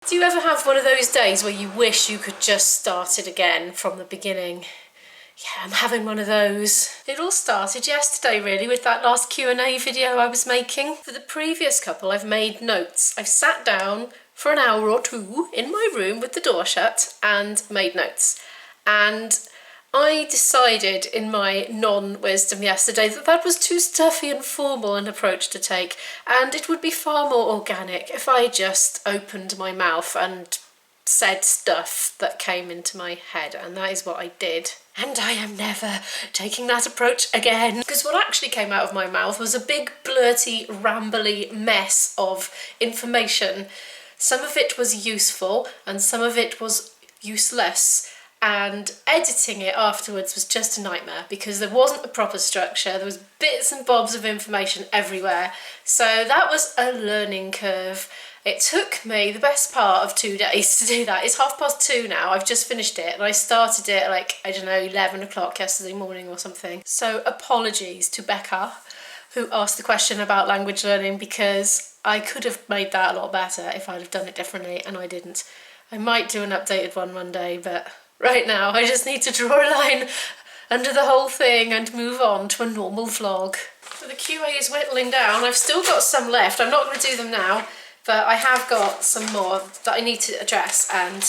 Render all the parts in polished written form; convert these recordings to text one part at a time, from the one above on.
Do you ever have one of those days where you wish you could just start it again from the beginning? Yeah, I'm having one of those. It all started yesterday really with that last Q&A video I was making. For the previous couple I've made notes. I've sat down for an hour or two in my room with the door shut and made notes. And I decided in my non-wisdom yesterday that that was too stuffy and formal an approach to take, and it would be far more organic if I just opened my mouth and said stuff that came into my head, and that is what I did. And I am never taking that approach again. Because what actually came out of my mouth was a big, blurty, rambly mess of information. Some of it was useful and some of it was useless. And editing it afterwards was just a nightmare because there wasn't a proper structure. There was bits and bobs of information everywhere. So that was a learning curve. It took me the best part of 2 days to do that. It's 2:30 now. I've just finished it and I started it at like, I don't know, 11 o'clock yesterday morning or something. So apologies to Becca, who asked the question about language learning, because I could have made that a lot better if I'd have done it differently, and I didn't. I might do an updated one day, but right now I just need to draw a line under the whole thing and move on to a normal vlog. So the QA is whittling down. I've still got some left. I'm not going to do them now, but I have got some more that I need to address, and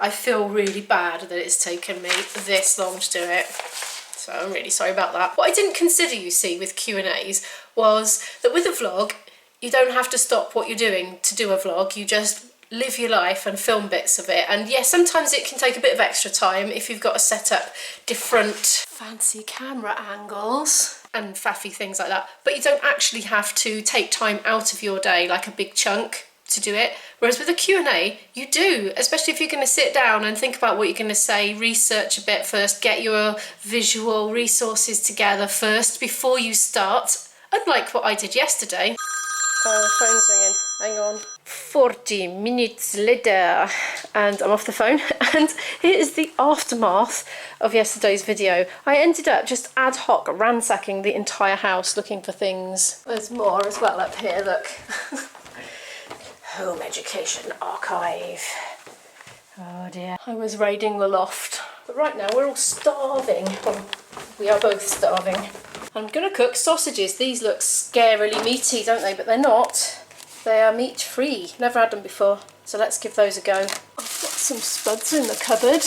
I feel really bad that it's taken me this long to do it. So I'm really sorry about that. What I didn't consider, you see, with Q&As was that with a vlog, you don't have to stop what you're doing to do a vlog. You just live your life and film bits of it. And yes, sometimes it can take a bit of extra time if you've got to set up different fancy camera angles and faffy things like that. But you don't actually have to take time out of your day, like a big chunk, to do it. Whereas with a Q&A, you do, especially if you're going to sit down and think about what you're going to say, research a bit first, get your visual resources together first before you start, unlike what I did yesterday. Oh, the phone's ringing. Hang on. 40 minutes later, and I'm off the phone, and here is the aftermath of yesterday's video. I ended up just ad hoc ransacking the entire house looking for things. There's more as well up here, look. Home Education Archive. Oh dear. I was raiding the loft. But right now we're all starving. Well, we are both starving. I'm going to cook sausages. These look scarily meaty, don't they? But they're not. They are meat free. Never had them before. So let's give those a go. I've got some spuds in the cupboard.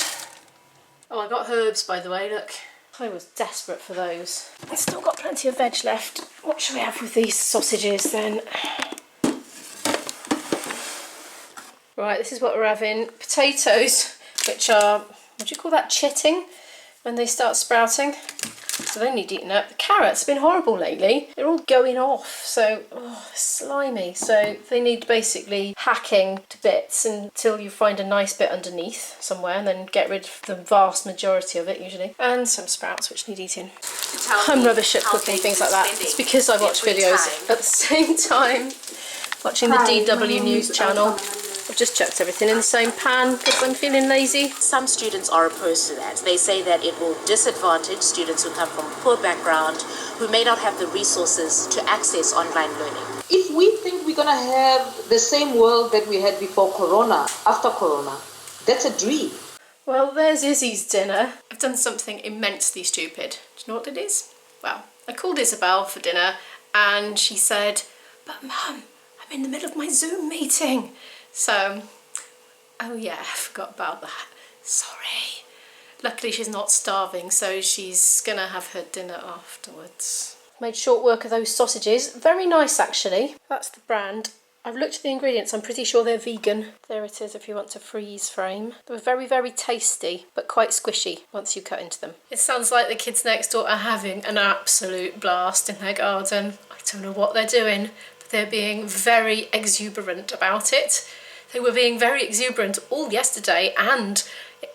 Oh, I got herbs, by the way, look. I was desperate for those. I've still got plenty of veg left. What should we have with these sausages then? Right, this is what we're having. Potatoes, which are, what do you call that, chitting? When they start sprouting. So they need eating up. The carrots have been horrible lately. They're all going off, so slimy. So they need basically hacking to bits until you find a nice bit underneath somewhere, and then get rid of the vast majority of it usually. And some sprouts which need eating. I'm rubbish at cooking things like that. It's because I watch videos at the same time, watching the DW News channel. I've just chucked everything in the same pan because I'm feeling lazy. Some students are opposed to that. They say that it will disadvantage students who come from poor background, who may not have the resources to access online learning. If we think we're going to have the same world that we had before Corona, after Corona, that's a dream. Well, there's Izzy's dinner. I've done something immensely stupid. Do you know what it is? Well, I called Isabel for dinner and she said, "But Mum, I'm in the middle of my Zoom meeting." So, oh yeah, I forgot about that. Sorry. Luckily she's not starving, so she's gonna have her dinner afterwards. Made short work of those sausages. Very nice actually. That's the brand. I've looked at the ingredients, I'm pretty sure they're vegan. There it is if you want to freeze frame. They were very, very tasty, but quite squishy once you cut into them. It sounds like the kids next door are having an absolute blast in their garden. I don't know what they're doing, but they're being very exuberant about it. They were being very exuberant all yesterday and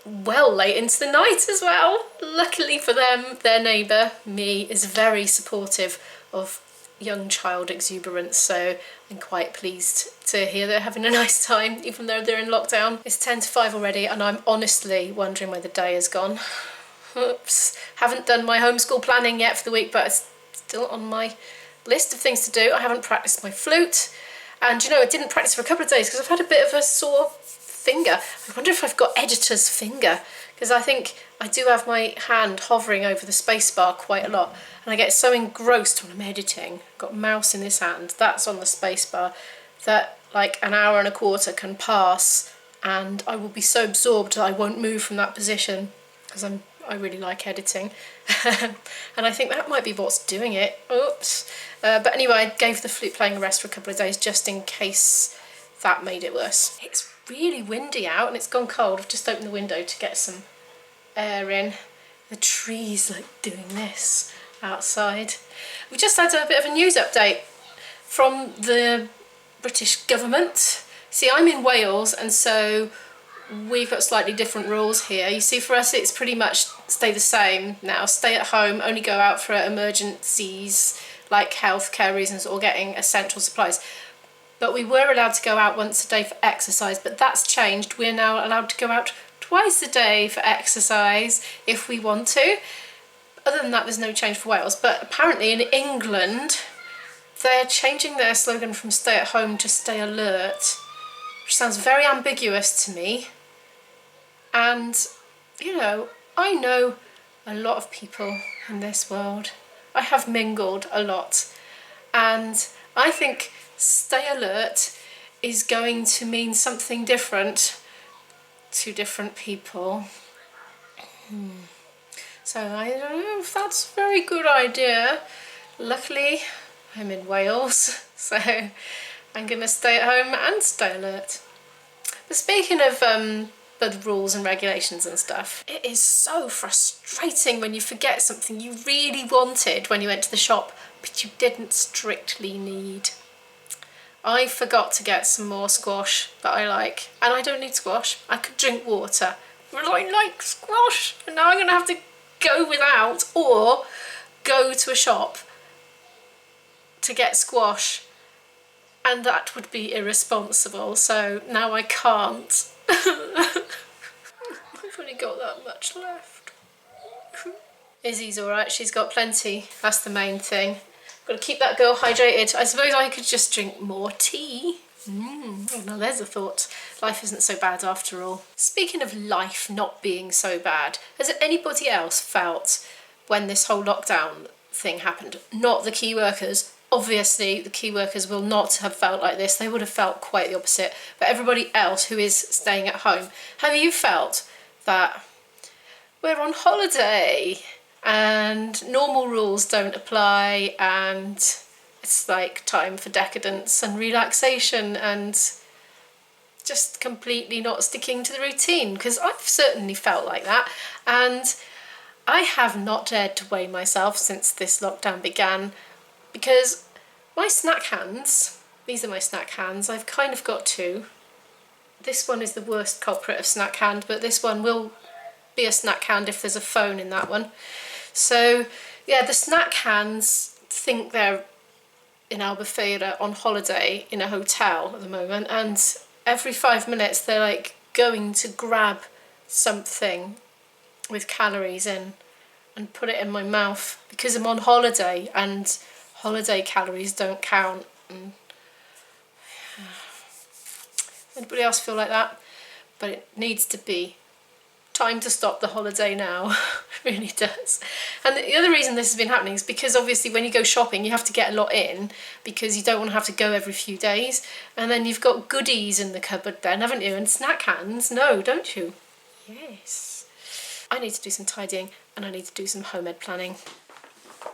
well late into the night as well. Luckily for them, their neighbour, me, is very supportive of young child exuberance, so I'm quite pleased to hear they're having a nice time even though they're in lockdown. It's 10 to 5 already and I'm honestly wondering where the day has gone. Oops. Haven't done my homeschool planning yet for the week, but it's still on my list of things to do. I haven't practiced my flute And you know, I didn't practice for a couple of days because I've had a bit of a sore finger. I wonder if I've got editor's finger, because I think I do have my hand hovering over the spacebar quite a lot, and I get so engrossed when I'm editing. I've got a mouse in this hand, that's on the spacebar, that like an hour and a quarter can pass and I will be so absorbed that I won't move from that position, because I really like editing. And I think that might be what's doing it. Oops. But anyway, I gave the flute playing a rest for a couple of days just in case that made it worse. It's really windy out and it's gone cold. I've just opened the window to get some air in. The trees like doing this outside. We just had a bit of a news update from the British government. See, I'm in Wales, and so we've got slightly different rules here. You see, for us it's pretty much stay the same now. Stay at home, only go out for emergencies like healthcare reasons or getting essential supplies. But we were allowed to go out once a day for exercise, but that's changed. We're now allowed to go out twice a day for exercise if we want to. Other than that, there's no change for Wales. But apparently in England, they're changing their slogan from stay at home to stay alert, which sounds very ambiguous to me. And, you know, I know a lot of people in this world. I have mingled a lot. And I think stay alert is going to mean something different to different people. So I don't know if that's a very good idea. Luckily, I'm in Wales, so I'm going to stay at home and stay alert. But speaking of the rules and regulations and stuff, it is so frustrating when you forget something you really wanted when you went to the shop, but you didn't strictly need. I forgot to get some more squash that I like, and I don't need squash. I could drink water, but I like squash, and now I'm going to have to go without or go to a shop to get squash, and that would be irresponsible, so now I can't. I've only got that much left. Izzy's alright, she's got plenty, that's the main thing. Got to keep that girl hydrated. I suppose I could just drink more tea. Oh, now there's a thought. Life isn't so bad after all. Speaking of life not being so bad, has anybody else felt when this whole lockdown thing happened? Not the key workers. Obviously, the key workers will not have felt like this. They would have felt quite the opposite. But everybody else who is staying at home, have you felt that we're on holiday and normal rules don't apply and it's like time for decadence and relaxation and just completely not sticking to the routine? Because I've certainly felt like that, and I have not dared to weigh myself since this lockdown began, because my snack hands, these are my snack hands, I've kind of got two. This one is the worst culprit of snack hand, but this one will be a snack hand if there's a phone in that one. So yeah, the snack hands think they're in Albufeira on holiday in a hotel at the moment, and every 5 minutes they're like going to grab something with calories in and put it in my mouth because I'm on holiday and holiday calories don't count. And anybody else feel like that? But it needs to be time to stop the holiday now. It really does. And the other reason this has been happening is because obviously when you go shopping you have to get a lot in because you don't want to have to go every few days, and then you've got goodies in the cupboard then, haven't you? And snack hands, no, don't you? Yes. I need to do some tidying and I need to do some home ed planning.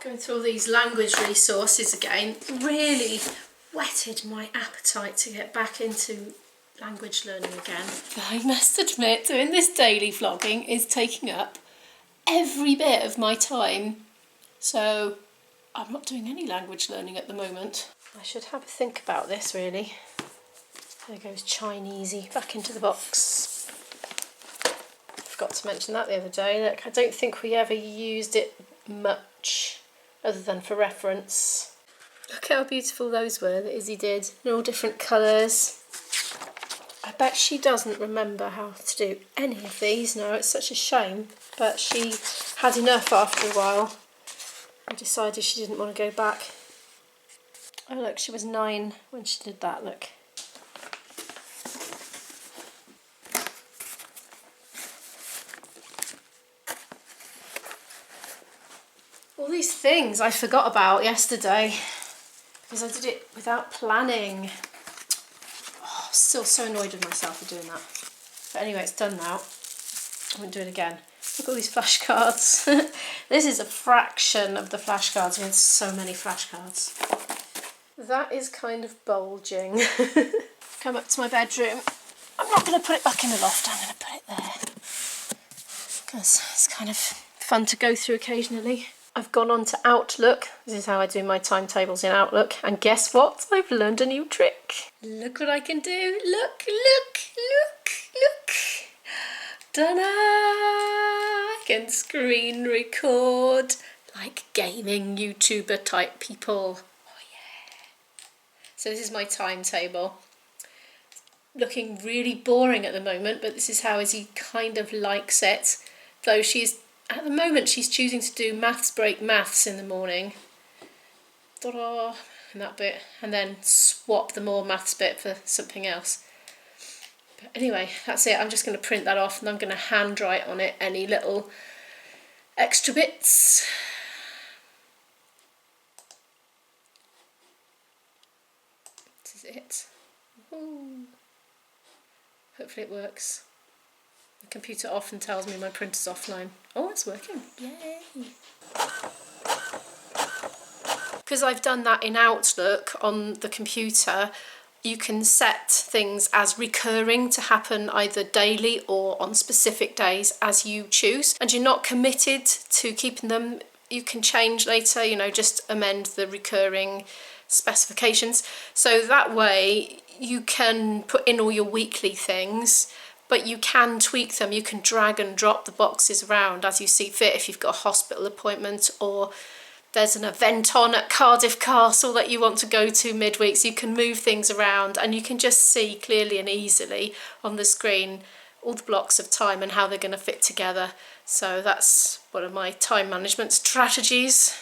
Going through all these language resources again really whetted my appetite to get back into language learning again. But I must admit, doing this daily vlogging is taking up every bit of my time. So I'm not doing any language learning at the moment. I should have a think about this really. There goes Chinesey back into the box. Forgot to mention that the other day. Look, I don't think we ever used it much other than for reference. Look how beautiful those were that Izzy did. They're all different colours. I bet she doesn't remember how to do any of these now. It's such a shame, but she had enough after a while and decided she didn't want to go back. Oh look, she was 9 when she did that, look. All these things I forgot about yesterday because I did it without planning. Oh, still so annoyed with myself for doing that. But anyway, it's done now. I won't do it again. Look at all these flashcards. This is a fraction of the flashcards. We had so many flashcards. That is kind of bulging. Come up to my bedroom. I'm not going to put it back in the loft. I'm going to put it there. Because it's kind of fun to go through occasionally. I've gone on to Outlook. This is how I do my timetables in Outlook. And guess what? I've learned a new trick. Look what I can do. Look, look, look, look. Ta-da! I can screen record like gaming YouTuber type people. Oh yeah. So this is my timetable. Looking really boring at the moment, but this is how Izzy kind of likes it. Though at the moment she's choosing to do maths break maths in the morning. Ta-da! And that bit. And then swap the more maths bit for something else. But anyway, that's it. I'm just going to print that off and I'm going to handwrite on it any little extra bits. This is it. Woohoo. Hopefully it works. The computer often tells me my printer's offline. Oh, it's working. Yay! Because I've done that in Outlook on the computer, you can set things as recurring to happen either daily or on specific days as you choose. And you're not committed to keeping them. You can change later, you know, just amend the recurring specifications. So that way you can put in all your weekly things, but you can tweak them. You can drag and drop the boxes around as you see fit if you've got a hospital appointment or there's an event on at Cardiff Castle that you want to go to midweek, so you can move things around and you can just see clearly and easily on the screen all the blocks of time and how they're going to fit together. So that's one of my time management strategies.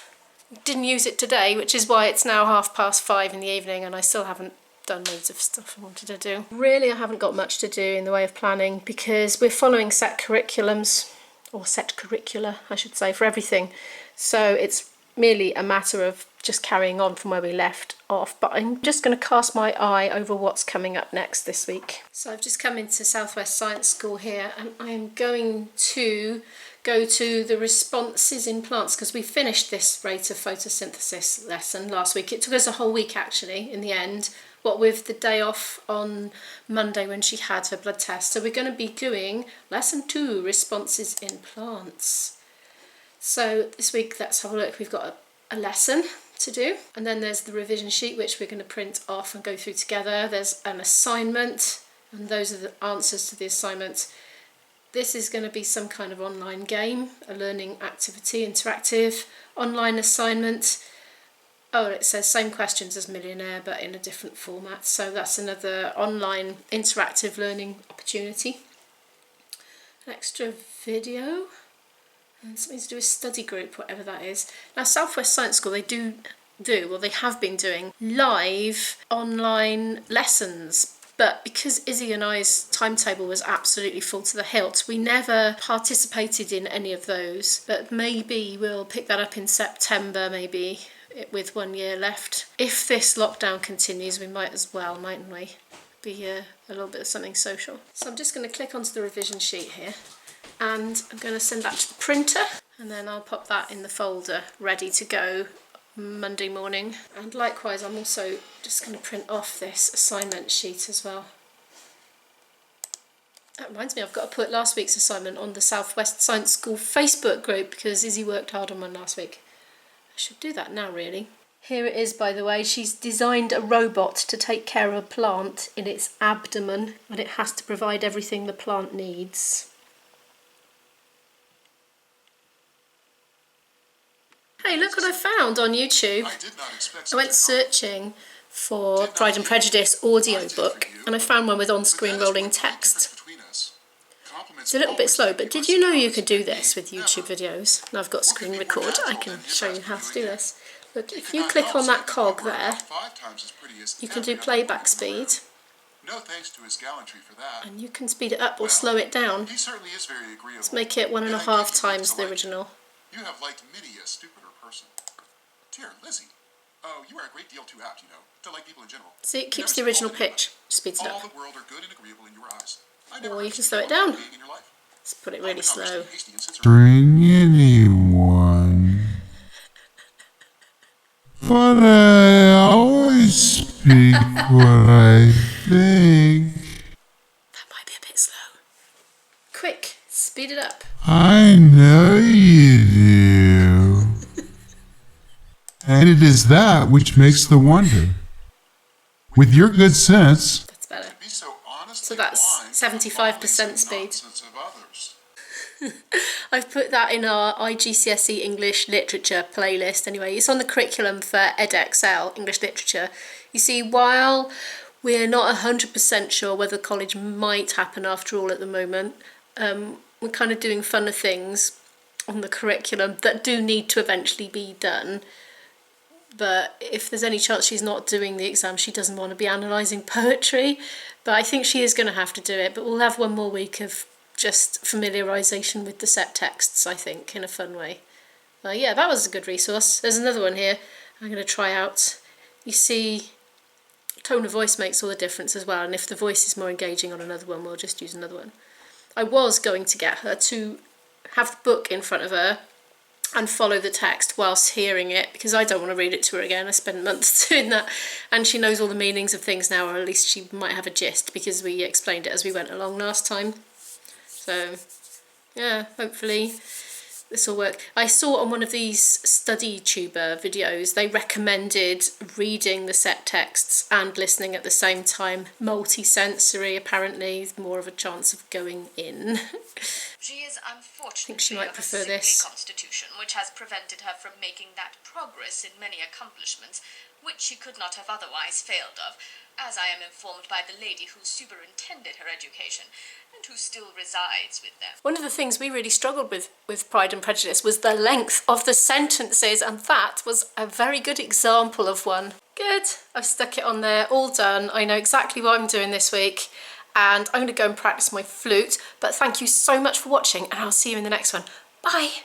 Didn't use it today, which is why it's now 5:30 in the evening and I still haven't done loads of stuff I wanted to do. Really, I haven't got much to do in the way of planning because we're following set curriculums, or set curricula, I should say, for everything. So it's merely a matter of just carrying on from where we left off, but I'm just going to cast my eye over what's coming up next this week. So I've just come into Southwest Science School here and I am going to go to the responses in plants because we finished this rate of photosynthesis lesson last week. It took us a whole week actually in the end, what with the day off on Monday when she had her blood test. So we're going to be doing lesson 2, responses in plants. So this week, let's have a look. We've got a lesson to do and then there's the revision sheet which we're going to print off and go through together. There's an assignment and those are the answers to the assignment. This is going to be some kind of online game, a learning activity, interactive, online assignment. Oh, it says same questions as Millionaire but in a different format. So that's another online interactive learning opportunity. An extra video. And something to do with study group, whatever that is. Now, Southwest Science School, they have been doing live online lessons. But because Izzy and I's timetable was absolutely full to the hilt, we never participated in any of those. But maybe we'll pick that up in September, maybe, with 1 year left. If this lockdown continues, we might as well, mightn't we? Be a little bit of something social. So I'm just going to click onto the revision sheet here. And I'm going to send that to the printer and then I'll pop that in the folder ready to go Monday morning. And likewise I'm also just going to print off this assignment sheet as well. That reminds me, I've got to put last week's assignment on the Southwest Science School Facebook group because Izzy worked hard on one last week. I should do that now really. Here it is, by the way. She's designed a robot to take care of a plant in its abdomen and it has to provide everything the plant needs. Hey, look what I found on YouTube. I went searching for Pride and Prejudice audiobook and I found one with on-screen rolling text. It's a little bit slow, but did you know you could do this with YouTube videos? Now I've got screen record, I can show you how to do this. Look, if you click on that cog there, you can do playback speed. No thanks to his gallantry for that. And you can speed it up or slow it down. He certainly is very agreeable. Let's make it 1.5 times the original. You have liked many a stupider person. Dear Lizzie. Oh, you are a great deal too apt, you know, to like people in general. See, it keeps the original pitch, speeds it All up. the world are good and agreeable in your eyes. Or you can slow it down. Let's put it really slow. Bring anyone. But I always speak what I think. That might be a bit slow. Quick, speed it up. I know you do. And it is that which makes the wonder. With your good sense. That's better. So So that's 75% speed. I've put that in our IGCSE English Literature playlist anyway. It's on the curriculum for Edexcel, English Literature. You see, while we're not 100% sure whether college might happen after all at the moment, we're kind of doing funner things on the curriculum that do need to eventually be done. But if there's any chance she's not doing the exam, she doesn't want to be analysing poetry. But I think she is going to have to do it. But we'll have one more week of just familiarisation with the set texts, I think, in a fun way. Yeah, that was a good resource. There's another one here I'm going to try out. You see, tone of voice makes all the difference as well. And if the voice is more engaging on another one, we'll just use another one. I was going to get her to have the book in front of her and follow the text whilst hearing it, because I don't want to read it to her again. I spent months doing that, and she knows all the meanings of things now, or at least she might have a gist, because we explained it as we went along last time. So yeah, hopefully this will work. I saw on one of these study tuber videos, they recommended reading the set texts and listening at the same time. Multi-sensory, apparently, more of a chance of going in. She is unfortunately I think she might of prefer a sickly this. constitution, which has prevented her from making that progress in many accomplishments which she could not have otherwise failed of, as I am informed by the lady who superintended her education, and who still resides with them. One of the things we really struggled with Pride and Prejudice was the length of the sentences, and that was a very good example of one. Good, I've stuck it on there, all done. I know exactly what I'm doing this week, and I'm going to go and practice my flute. But thank you so much for watching, and I'll see you in the next one. Bye!